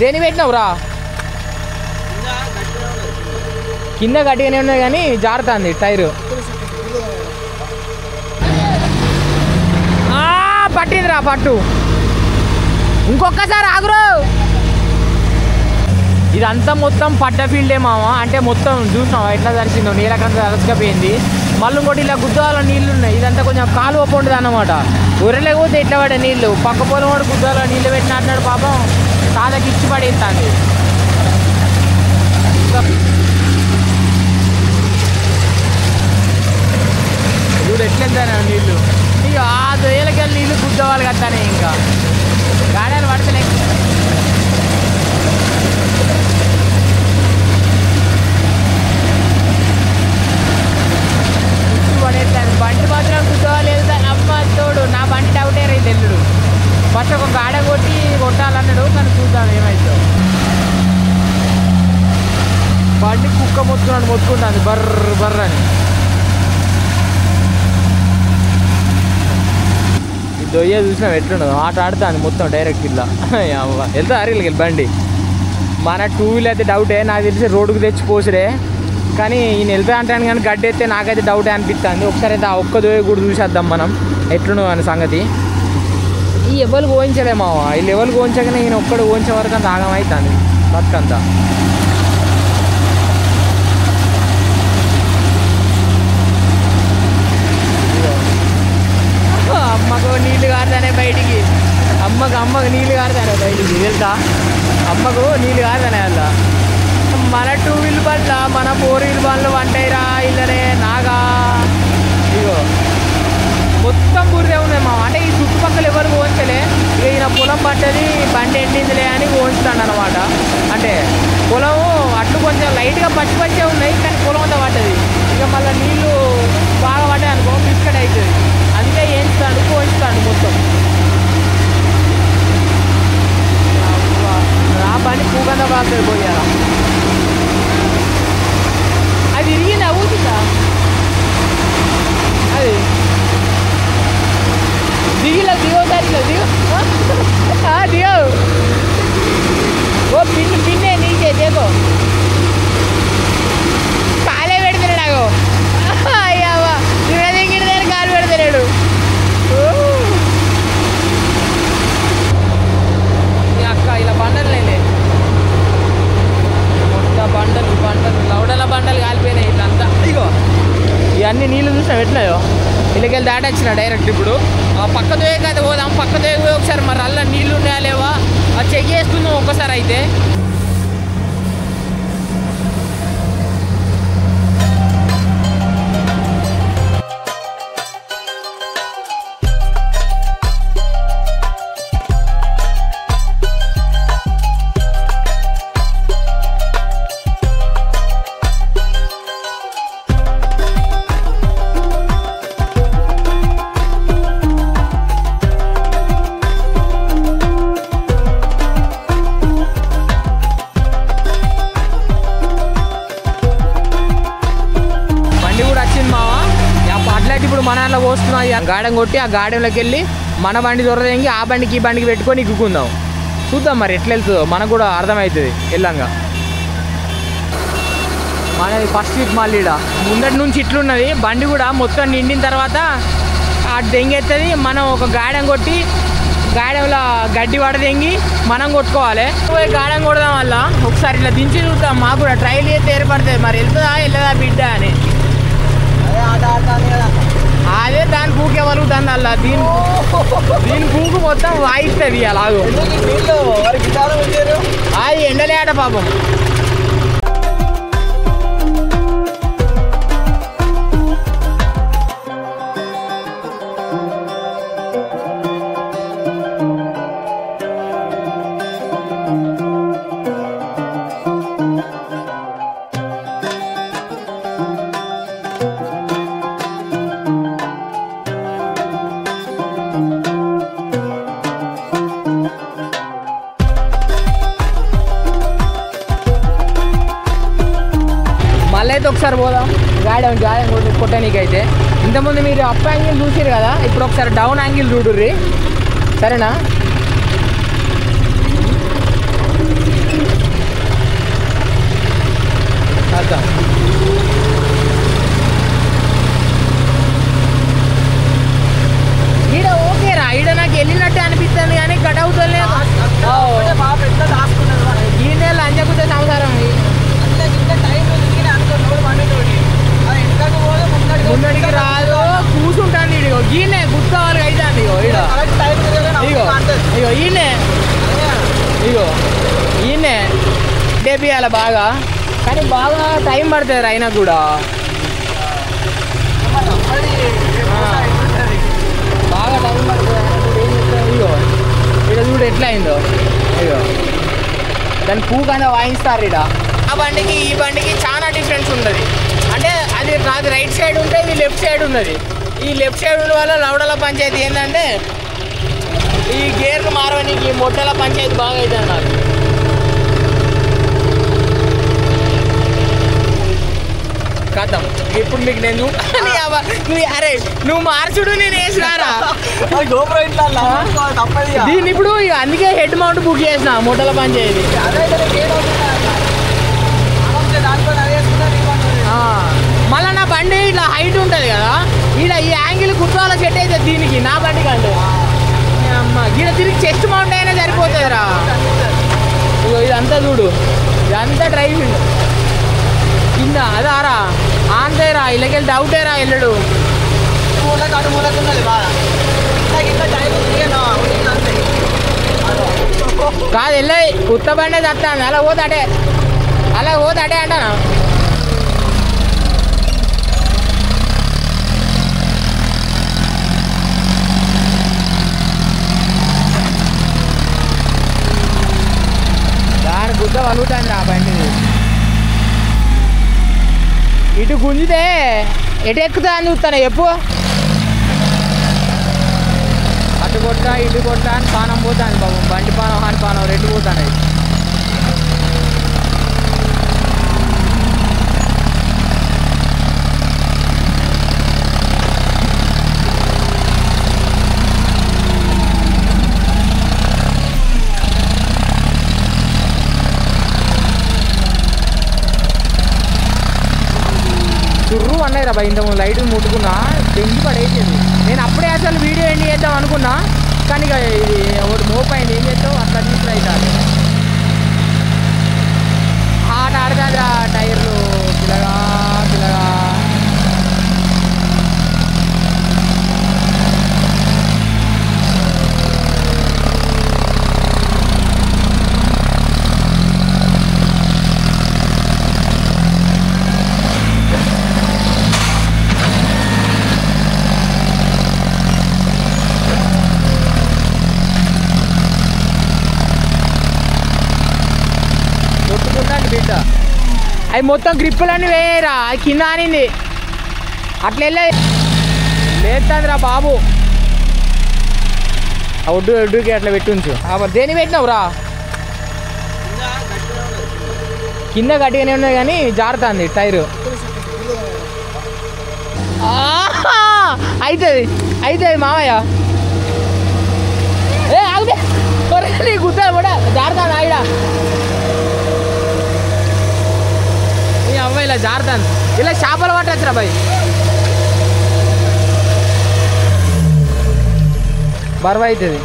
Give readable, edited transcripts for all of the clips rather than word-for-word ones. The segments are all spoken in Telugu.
దేని పెట్టినావురా? కింద గట్టిగానే ఉన్నది కానీ జారుతుంది టైరు. పట్టిందిరా పట్టు. ఇంకొకసారి ఆగురు. ఇదంతా మొత్తం పడ్డ ఫీల్డే మామ. అంటే మొత్తం చూసినావా ఎట్లా తరిచిందో, నీళ్ళకంతా తరచుకపోయింది. మళ్ళీ ఇంకోటి ఇలా గుద్దాల నీళ్ళు ఉన్నాయి. ఇదంతా కొంచెం కాలువ పోండిది అన్నమాట. ఊరలేకపోతే ఎట్లా పడే నీళ్ళు. పక్క పొలం వాడు గుద్దాల నీళ్ళు పెట్టినట్టున్నాడు పాపం. తాతకి ఇచ్చి పడేస్తుంది. చూడు ఎట్లెళ్తాను నీళ్ళు. ఇక ఆ దొయ్యలకి నీళ్ళు గుద్దవాలి కదానే. ఇంకా గాడాలు పడతలే. పడేస్తాను బండి మాత్రం గుద్దవాలి వెళ్తాను. అమ్మ తోడు నా బండి డౌటే రైతు ఎల్లుడు. ఫస్ట్ ఒక గాడ కొట్టాలన్నాడు కానీ చూద్దాం ఏమైందో. బండి కుక్క మొత్తుకుంటాను బర్ర బర్ర అని. ఈ దొయ్య చూసినాం ఎట్లుండదు. ఆట ఆడుతాను మొత్తం డైరెక్ట్ ఇలా వెళ్తా అరిగిలికి బండి. మన 2 వీలర్ అయితే డౌటే. నాకు తెలిసి రోడ్డుకు తెచ్చి పోసుడే. కానీ ఈయన వెళ్తా అంటాను కానీ గడ్డి అయితే నాకైతే డౌటే అనిపిస్తుంది. ఒకసారి అయితే ఆ ఒక్క దొయ్య కూడా చూసేద్దాం మనం ఎట్లుండవు అనే సంగతి. ఈ ఎవరు గోయించలేమా వీళ్ళు. ఎవరు గోయించగానే ఈయన ఒక్కడు గోయించే వరకు అంత ఆగమవుతుంది బతుకంతా. అమ్మకు నీళ్ళు కారుతానే బయటికి. అమ్మకు నీళ్ళు కారుతానే బయటికి వెళ్తా. అమ్మకు నీళ్ళు కారుతానే అలా. మన 2 వీల్ బండ్ల మన 4 వీల్ బండ్లు వంటాయిరా ఇళ్ళనే నాగా. ఇగో మొత్తం బురదే ఉన్నాయి మా. అంటే ఈ చుట్టుపక్కల ఎవరు పోంచలే. ఇక ఈయన పొలం పట్టది బండి ఎండిందిలే అని పోంచుతాడు అనమాట. అంటే పొలం అట్లు కొంచెం లైట్గా పచ్చి ఉన్నాయి కానీ పొలం అంతా పట్టది. ఇక మళ్ళీ నీళ్ళు బాగా పడ్డాయి అనుకో బిస్కెట్ అవుతుంది. అందుకే ఏంచుతాడు పోంచుతాడు మొత్తం. ఆ బండి పూగంత బాగుతుంది పోయారా. అది విరిగింది అవుతుందా? అది దిగోసారి దిగో. ఓ పిన్నే నీకే దేకో. కాలే పెడతాడు నాకు. అయ్యావా దిగిడి దాన్ని కాలు పెడతాడు. అక్క ఇలా బండలు లేలే. మొత్తం బండలు లౌడల బండలు కాలిపోయినాయి ఇట్లంతా. ఇగో ఇవన్నీ నీళ్ళు చూసినా పెట్టినాయో. ఇళ్ళకెళ్ళి దాటొచ్చిన డైరెక్ట్. ఇప్పుడు పక్క దోయకి అయితే పోదాం. పక్క దోయకి పోయి ఒకసారి మరి అలా నీళ్ళు ఉన్నాయా లేవా అది చెక్ చేస్తున్నాం ఒక్కసారి అయితే. గాడం కొట్టి ఆ గాడంలోకి వెళ్ళి మన బండి దొరదేంగి ఆ బండికి ఈ బండికి పెట్టుకొని ఎక్కుకుందాం. చూద్దాం మరి ఎట్లా వెళ్తుందో మనకు కూడా అర్థమవుతుంది వెళ్ళంగా. మనది ఫస్ట్ వీక్ మళ్ళీ ముందటి నుంచి ఇట్లున్నది. బండి కూడా మొత్తం నిండిన తర్వాత ఆ దెంగెత్తది. మనం ఒక గాడం కొట్టి గాడంలో గడ్డి పడదెంగి మనం కొట్టుకోవాలి. పోయి గాడం కొడదాం వల్ల ఒకసారి ఇట్లా దించి చూద్దాం. మాకు కూడా ట్రైల్ చేస్తే ఏర్పడుతుంది మరి వెళ్తుందా వెళ్ళదా బిడ్డ అని. అదే దాని పూకే వలుగుతుంది అలా. దీని పూకు మొత్తం వాయిస్తుంది అలాగో. అది ఎండలే ఆట పాపం. అయితే ఒకసారి పోదాం గాడం కొట్టడానికి. అయితే ఇంతకుముందు మీరు అప్ యాంగిల్ చూసారు కదా, ఇప్పుడు ఒకసారి డౌన్ యాంగిల్ చూడుర్రి సరేనా. అర్థం ఈడ ఓకేరా, ఈడ నాకు వెళ్ళినట్టు అనిపిస్తుంది కానీ కట్ అవుతుంది. ఈ నెల అంజకుతే సంసారం ముందడికి రాదు, కూర్చుంటాను. ఇడిగో ఈయనే గుర్తుకోవాలి అవుతాను. ఇగో ఈడ ఇగో ఇగో ఈయనే ఇగో ఈయనే డేపియాల బాగా, కానీ బాగా టైం పడుతుంది అయినా కూడా. బాగా టైం పడుతుంది. ఇగో ఇక్కడ చూడు ఎట్లా అయిందో. ఇగో దాని పూ కన్నా వాయిస్తారు ఇక్కడ. ఆ బండికి ఈ బండికి చాలా డిఫరెన్స్ ఉన్నది. అంటే అది నాది రైట్ సైడ్ ఉంటే ఇది లెఫ్ట్ సైడ్ ఉన్నది. ఈ లెఫ్ట్ సైడ్ ఉన్న వల్ల లవడల పంచాయతీ ఏంటంటే ఈ గేర్లు మారవనికి మొట్టల పంచాయతీ బాగా అవుతుంది నాకు. కథం ఇప్పుడు మీకు నేను అరే నువ్వు మార్చుడు నేను వేసినారా దీన్ని ఇప్పుడు అందుకే హెడ్ మౌంట్ బుక్ చేసిన మొట్టల పంచాయతీ. మళ్ళీ నా బండి ఇట్లా హైట్ ఉంటుంది కదా, ఇలా ఈ యాంగిల్ కుట్రాల సెట్ అయితే దీనికి నా బండి కంటే అమ్మ గీడ తిరిగి చెస్ట్ మౌంట్ అయినా సరిపోతుందిరా. ఇగో ఇదంతా చూడు, ఇదంతా డ్రైవింగ్ కింద అదారా ఆంతేరా ఇళ్ళకెళ్ళి డౌటేరా వెళ్ళడు. కాదు వెళ్ళి కొత్త బండే తత్తాను అలా పోతాడే అంటానా. దాని గుద్ద వలుగుతాను ఆ బండి. ఇటు గుంజితే ఎటు ఎక్కుతా అని చూస్తాను చెప్పు. అటు కొట్టా ఇటు కొట్టా అని పానం పోతాను బాబు. బండి పానం హాని పానం రెండు పోతాను. చుర్రు అన్నాయి రా భయ. ఇంతకుముందు లైట్ ముట్టుకున్నా దెంగి పడేసేది. నేను అప్పుడే అసలు వీడియో ఎండ్ చేద్దాం అనుకున్నా, కానీ ఇక ఇది ఒకటి మోపైంది. ఏం చేస్తావు అట్లా తీసుకుని అవుతారు. ఆట ఆడతాదిరా టైర్లు పిల్లగా పిల్లగా. బిడ్డ అవి మొత్తం గ్రిప్పులన్నీ వేయరా, అది కింద ఆనింది అట్లా వెళ్ళే లేస్తుందిరా బాబు. ఆ ఒడ్డుకి అట్లా పెట్టుంచు. దేని పెట్టినావు రా, కింద గట్టిగానే ఉన్నది కానీ జారుతుంది టైరు. అవుతుంది మామయ్య. ఏ ఆగితే గుర్తా కూడా జారుతాను ఆవిడ. అమ్మాయి ఇలా జారుతాను, ఇలా చేపలు పట్టచ్చురా బాయ్. బరువు అవుతుంది.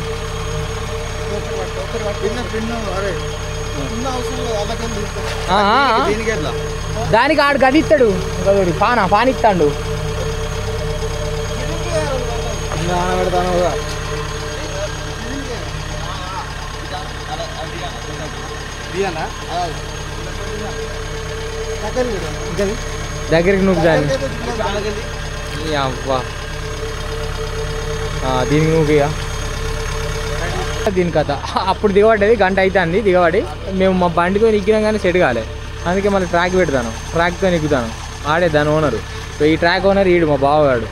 దానికి ఆడు గదిస్తాడు, పానిస్తాడు. దగ్గరికి నువ్వు దాన్ని అవ్వా దీనికి నువ్వు దీని కథ. అప్పుడు దిగబడ్డది, గంట అవుతుంది దిగబడి. మేము మా బండితో ఎక్కినాం కానీ సెట్ కాలే, అందుకే మళ్ళీ ట్రాక్ పెడతాను. ట్రాక్తో ఎక్కుతాను. ఆడే దాని ఓనరు, ఈ ట్రాక్ ఓనర్ ఈడు మా బావగాడు.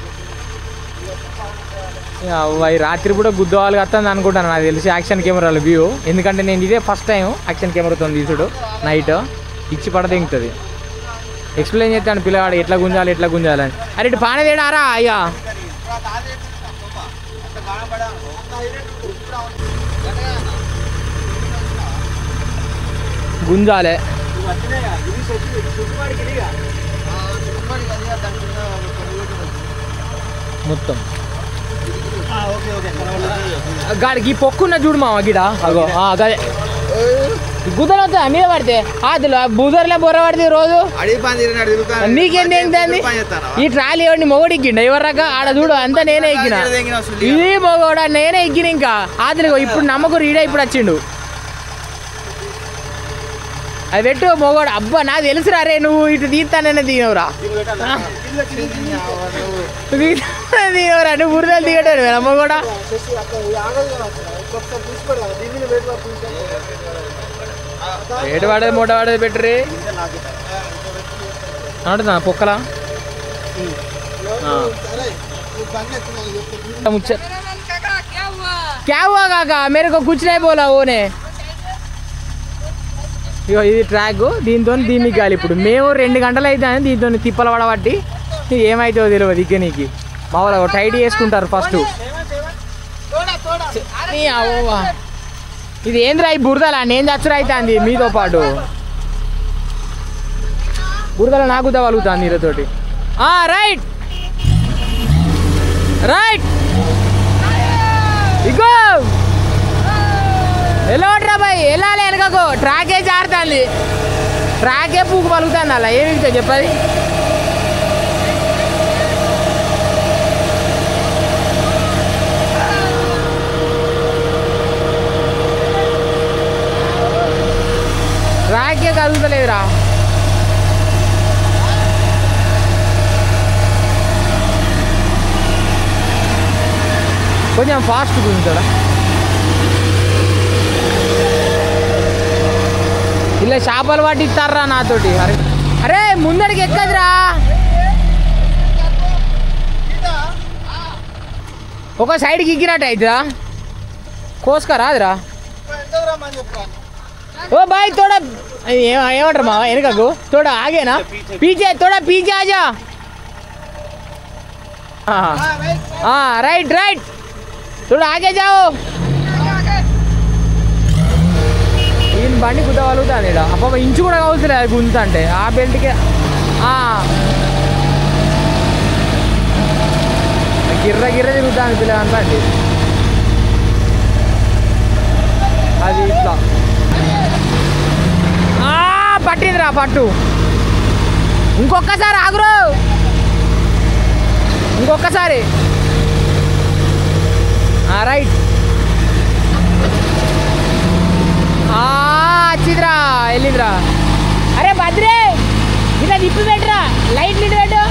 అవి రాత్రి కూడా గుద్దవాళ్ళు వస్తుంది అనుకుంటాను నాకు తెలిసి యాక్షన్ కెమెరాల వ్యూ. ఎందుకంటే నేను ఇదే ఫస్ట్ టైం యాక్షన్ కెమెరాతో తీసుడు. నైట్ ఇచ్చి పడదింగుతుంది. ఎక్స్ప్లెయిన్ చేస్తాను పిల్లవాడు ఎట్లా గుంజాలని. అరే ఇటు పానే తేడారా అయ్యా. గుంజాలే మొత్తం గాడికి పొక్కున్న చూడు మామ గిడ అగో గదే గుద్దలు వస్తా మీద పడితే అదిలో బుదర్లే బొర్ర పడితే రోజు నీకేంది ఏంటి ఈ ట్రాలీ ఎవరిని మొగడు ఎక్కిండ ఎవరాక ఆడ చూడు అంతా నేనే ఎక్కిన ఇది మొగోడా నేనే ఎక్కిన ఇంకా ఆదిలో ఇప్పుడు నమ్మకం రీడ ఇప్పుడు వచ్చిండు అది పెట్టు మొగోడు అబ్బా నాకు తెలుసురా రే నువ్వు ఇటు తీస్తాననే దిగవురా దిగవురా నువ్వు బురదలు దిగటారు కదా మొగోడా ఏడు వాడేది మూట వాడేది పెట్టరు అంటున్నా పొక్కల क्या हुआ काका मेरे को कुछ नहीं बोला वो ने ఇగో ఇది ట్రాక్ దీంతో దీన్ని గాలి ఇప్పుడు మేము 2 గంటలు అయితే దీంతో తిప్పలు పడబట్టి ఏమైతుందో తెలియదు ఇక నీకు మా వాళ్ళు టైట్ చేసుకుంటారు ఫస్ట్ ఇది ఏంద్రా ఈ బురదలా నేను చచ్చురా అవుతుంది మీతో పాటు బురదల నాకు తగలుగుతుంది నీతోటి రైట్ రైట్ ఇగో వెళ్ళవట్రా బాయ్ వెళ్ళాలి వెనకకు ట్రాకే జారుతుంది ట్రాకే పూకు పలుకుతుంది అలా ఏమి చెప్పది ట్రాకే కదులుతలేదురా కొంచెం ఫాస్ట్ గుంజుతాడా ఇలా చేపలు పట్టిస్తారా నాతోటి అరే అరే ముందరికి ఎక్కదురా ఒక సైడ్కి ఎక్కినట్టు అవుతుందా కోసుకరాదురా ओ भाई थोड़ा ఏమంటారు మా వెనకకు थोड़ा आगे ना पीछे थोड़ा पीछे आ जा राइट राइट थोड़ा आगे जाओ ఈయన బండి కుదవలుగుతుంది ఇక్కడ అప్ప ఇంచు కూడా కావలసిన గుంత అంటే ఆ బెల్ట్కి గిర్ర గిర్ర తిరుగుతుంది పిల్లగాని బండి అది ఇట్లా పట్టిందిరా పట్టు ఇంకొక్కసారి ఆగురు ఇంకొక్కసారి రైట్ వచ్చిందిరా వెళ్ళిందిరా అరే భద్రే ఇలా తిప్పి పెట్టరా లైట్ లిట్ పెట్టు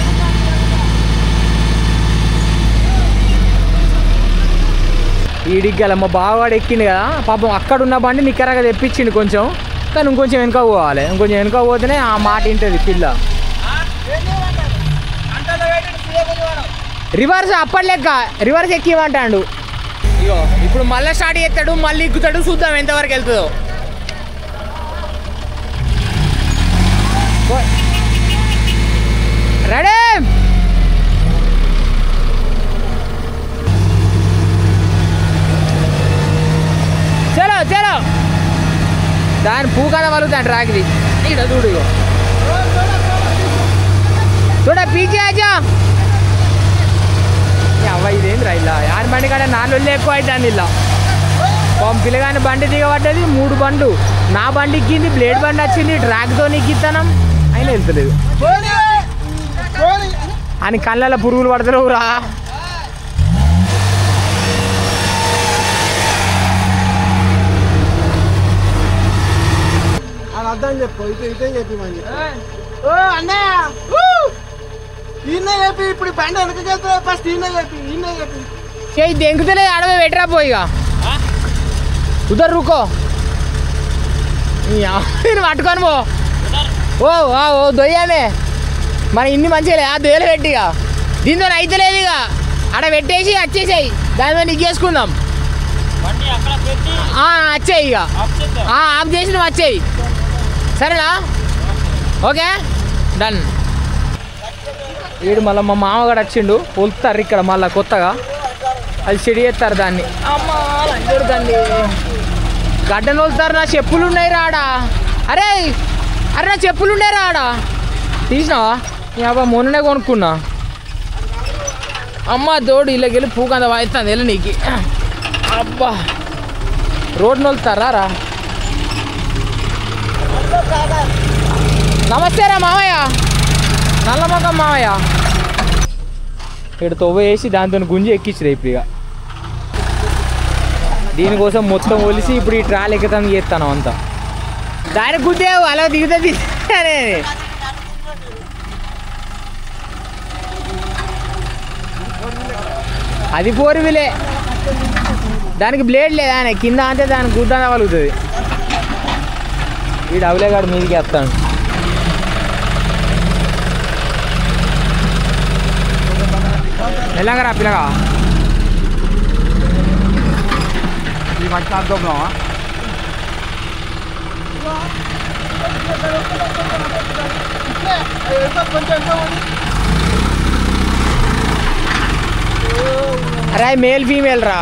ఈడిగ్గల మా బావవాడు ఎక్కిండు కదా పాపం అక్కడ ఉన్న బండి నిక్కరగా తెప్పించిండు కొంచెం కానీ ఇంకొంచెం వెనుక పోవాలి ఇంకొంచెం వెనుక పోతేనే ఆ మాట వింటుంది పిల్ల రివర్స్ అప్పటి లెక్క రివర్స్ ఎక్కిమంటాడు ఇగో ఇప్పుడు మళ్ళీ స్టార్ట్ చేస్తాడు మళ్ళీ ఎక్కుతాడు చూద్దాం ఎంతవరకు వెళ్తుందో రెడీ చలో చలో దాని పూకాల వలుగుతా ట్రాక్ది ఇక్కడ చూడు ఇగో చూడ పీచే ఆజా అవ్వ ఇదేంద్రా ఇలా యాని బండి కాడ నాలుగు ఎక్కువ అవుతుంది ఇలా పిల్లగాని బండి దిగబడ్డది 3 బండ్లు నా బండి ఎక్కింది బ్లేడ్ బండి వచ్చింది ట్రాక్తో ఎక్కిస్తానం అయినా వెళ్తలేదు అని కళ్ళలో పురుగులు పడతలేవు రా అర్థం చెప్పు ఇటే చెప్పి ఈయన చెప్పి ఇప్పుడు బండి వెనక ఫస్ట్ ఈయన చెప్పి చేయి దెంకుతలేదు అడవి పెట్టరా పోయిగా ఉదర్ రుకో నేను పట్టుకొని పో ఓ దొయ్యామే మన ఇన్ని మంచిగా ఆ దొయ్యలు పెట్టిగా దీంతో అయితలేదు ఇక ఆడ పెట్టేసి వచ్చేసాయి దాని మీద నిగ్గేసుకుందాం వచ్చాయి ఇక ఆఫ్ చేసి నువ్వు వచ్చాయి సరేనా ఓకే డన్ వీడు మళ్ళీ మా మామగాడు వచ్చిండు వలుతారు ఇక్కడ మళ్ళీ కొత్తగా అది చెడి చేస్తారు దాన్ని అమ్మా దాన్ని గడ్డను వలుతారు నా చెప్పులు ఉన్నాయి రాడా అరే అరే నా చెప్పులు ఉండేరా ఆడ తీసినావా అబ్బా మొన్ననే కొనుక్కున్నా అమ్మ తోడు ఇళ్ళకి వెళ్ళి పూకంత వాయిస్తుంది వెళ్ళి నీకు అబ్బా రోడ్డు నొలుతారా రా నమస్తే రా మామయ్య నల్లమొఖం మామయ్య ఇక్కడ తొవ్వ వేసి దాంతో గుంజి ఎక్కించరు ఇప్పుడు ఇక దీనికోసం మొత్తం ఒలిసి ఇప్పుడు ఈ ట్రాల్ ఎక్కుతాను చేస్తాను అంతా దానికి గుద్దేవు అలా దిగుతుంది అది 4 వీలే దానికి బ్లేడ్ లేదా కింద అంటే దానికి గుద్ద కలుగుతుంది వీడు అవలేగాడు మీదికి వేస్తాడు ఎలాగరా పిల్లగా ఈ మంచి అర్థం అరే మేల్ ఫీమేల్ రా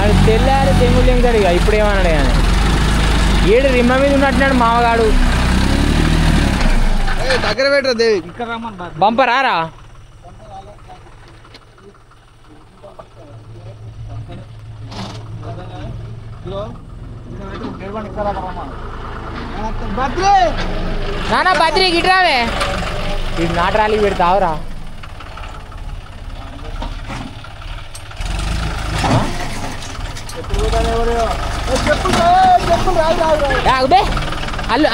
అది తెల్లాడు తెంగులు తెంగుతాడు ఇక ఇప్పుడు ఏమన్నాడు కానీ ఏడు రిమ్మ మీద ఉన్నట్టున్నాడు మామగాడు దగ్గర పెట్టరా దేవి బంపరా రా నానా బద్రీ గిట్రావే ఇటు నాటరాలికి పెడతావురా బే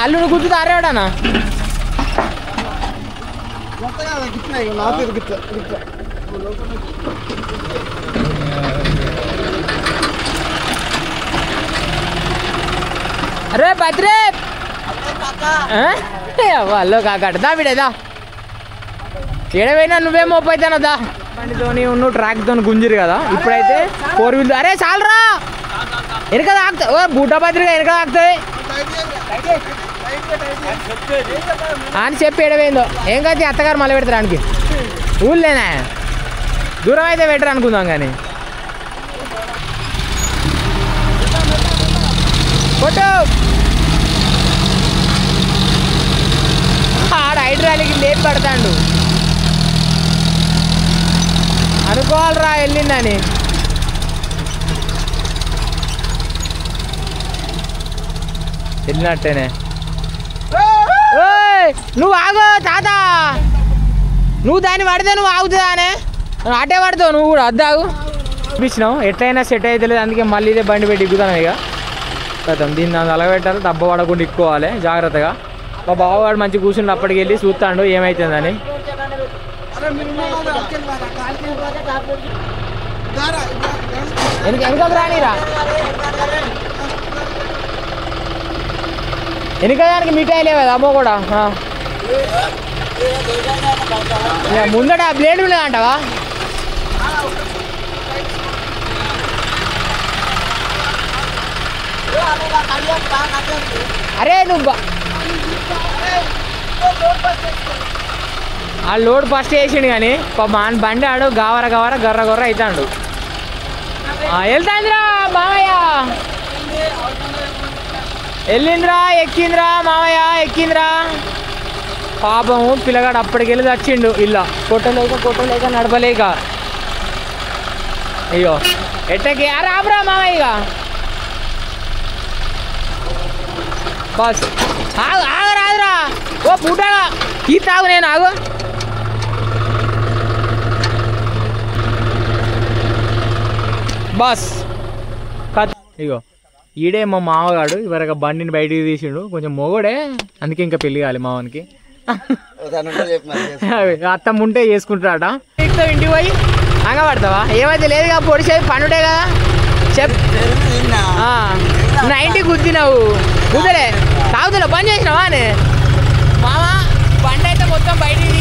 అల్లుడు గుర్తు ఆరేవాడానా అరే బద్రే వాళ్ళు కాకడదా విడేదా ఏడవైనా నువ్వేం మోపైతానదా బండితోని నువ్వు ట్రాక్తో గుంజిరు కదా ఇప్పుడైతే 4 వీల్ అరే చాలరా వెనక తాకుతా ఓ బూట బద్రిగా వెనక తాకుతుంది అని చెప్పి ఏడవేందో ఏం కాదు అత్తగారు మళ్ళీ పెడతారు ఆయనకి ఊళ్ళేనా దూరం అయితే పెట్టరు అనుకుందాం కానీ కొట్టు ఆడ హైడ్రాలిక్ లేపి పడతాడు అనుకోవాలరా వెళ్ళిందని వెళ్ళినట్టేనే నువ్వు ఆగో తాత నువ్వు దాన్ని పడితే నువ్వు ఆగుతుందా అనే అటే పడతావు నువ్వు కూడా అద్దాగు చూపించినావు ఎట్లయినా సెట్ అవుతలేదు అందుకే మళ్ళీ ఇదే బండి పెట్టి ఎక్కుతాను ఇక కథం దీన్ని నన్ను అలగబెట్టాలి దెబ్బ పడకుండా ఎక్కుకోవాలి జాగ్రత్తగా మా బావగాడు మంచి కూర్చుని అప్పటికి వెళ్ళి చూస్తాడు ఏమవుతుందని వెనక రానిరా వెనక దానికి మిఠాయి లేవు కదా అమ్మో కూడా ముందట బ్లేడ్ అంటావా అరే నువ్వు ఆ లోడ్ ఫస్ట్ వేసిండు కానీ మాన్ బండి ఆడు గవర గవర గర్ర గొర్ర అవుతాడు వెళ్తాందిరా మామయ్య వెళ్ళిందిరా ఎక్కిందిరా మామయ్య ఎక్కిందిరా పాపము పిల్లగాడు అప్పటికెళ్ళి చచ్చిండు ఇలా కొట్టలేక నడపలేక అయ్యో ఎట్టకి రాబరా మామయ్య బస్ ఆగరాదురా ఓ పూటగా ఈ తాగు నేను ఆగు బస్ ఇగో ఈడే మా మామగాడు ఇవరక బండిని బయటికి తీసిండు కొంచెం మొగోడే అందుకే ఇంకా పెళ్లి కావాలి మావానికి అత్తం ఉంటే చేసుకుంటాడట ఇంటికి పోయి అంగపడతావా ఏమైతే లేదుగా పొడిచేది పండుడే కదా చెప్ 90 గుద్దినావు కుదరే తాగుతున్నా పని చేసినావా అని మామ బండి అయితే మొత్తం బయటికి